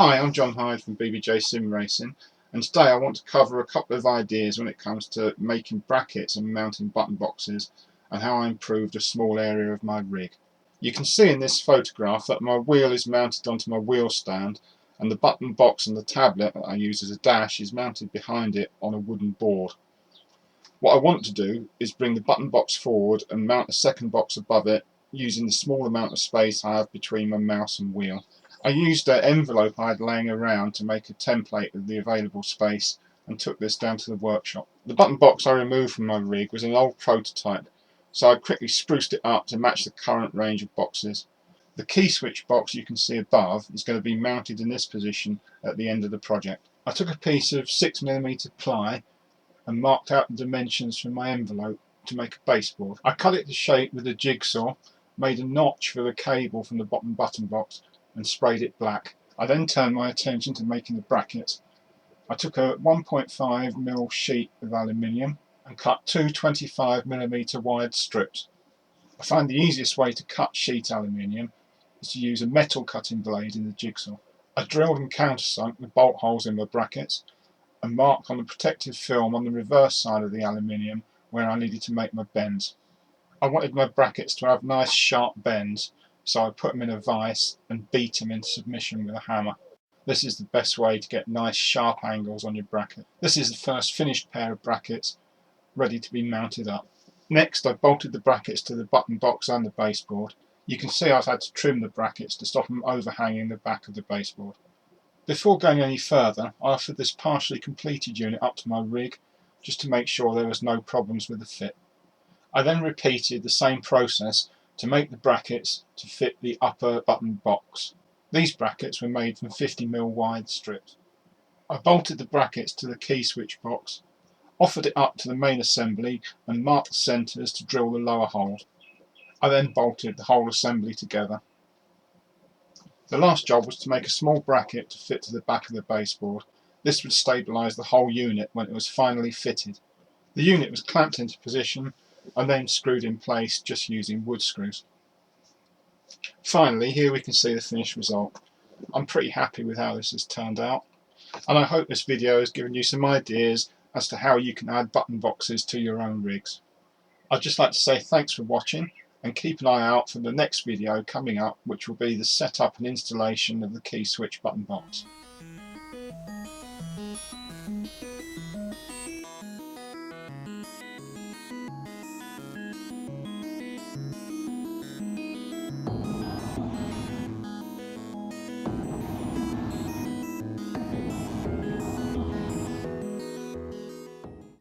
Hi, I'm John Hyde from BBJ SimRacing, and today I want to cover a couple of ideas when it comes to making brackets and mounting button boxes and how I improved a small area of my rig. You can see in this photograph that my wheel is mounted onto my wheel stand and the button box and the tablet that I use as a dash is mounted behind it on a wooden board. What I want to do is bring the button box forward and mount a second box above it using the small amount of space I have between my mouse and wheel. I used an envelope I had laying around to make a template of the available space and took this down to the workshop. The button box I removed from my rig was an old prototype, so I quickly spruced it up to match the current range of boxes. The key switch box you can see above is going to be mounted in this position at the end of the project. I took a piece of 6mm ply and marked out the dimensions from my envelope to make a baseboard. I cut it to shape with a jigsaw, made a notch for the cable from the bottom button box and sprayed it black. I then turned my attention to making the brackets. I took a 1.5mm sheet of aluminium and cut two 25mm wide strips. I find the easiest way to cut sheet aluminium is to use a metal cutting blade in the jigsaw. I drilled and countersunk the bolt holes in my brackets and marked on the protective film on the reverse side of the aluminium where I needed to make my bends. I wanted my brackets to have nice sharp bends, so I put them in a vise and beat them into submission with a hammer. This is the best way to get nice sharp angles on your bracket. This is the first finished pair of brackets ready to be mounted up. Next I bolted the brackets to the button box and the baseboard. You can see I've had to trim the brackets to stop them overhanging the back of the baseboard. Before going any further, I offered this partially completed unit up to my rig just to make sure there was no problems with the fit. I then repeated the same process to make the brackets to fit the upper button box. These brackets were made from 50mm wide strips. I bolted the brackets to the key switch box, offered it up to the main assembly and marked the centres to drill the lower holes. I then bolted the whole assembly together. The last job was to make a small bracket to fit to the back of the baseboard. This would stabilise the whole unit when it was finally fitted. The unit was clamped into position and then screwed in place just using wood screws. Finally, here we can see the finished result. I'm pretty happy with how this has turned out, and I hope this video has given you some ideas as to how you can add button boxes to your own rigs. I'd just like to say thanks for watching and keep an eye out for the next video coming up, which will be the setup and installation of the key switch button box.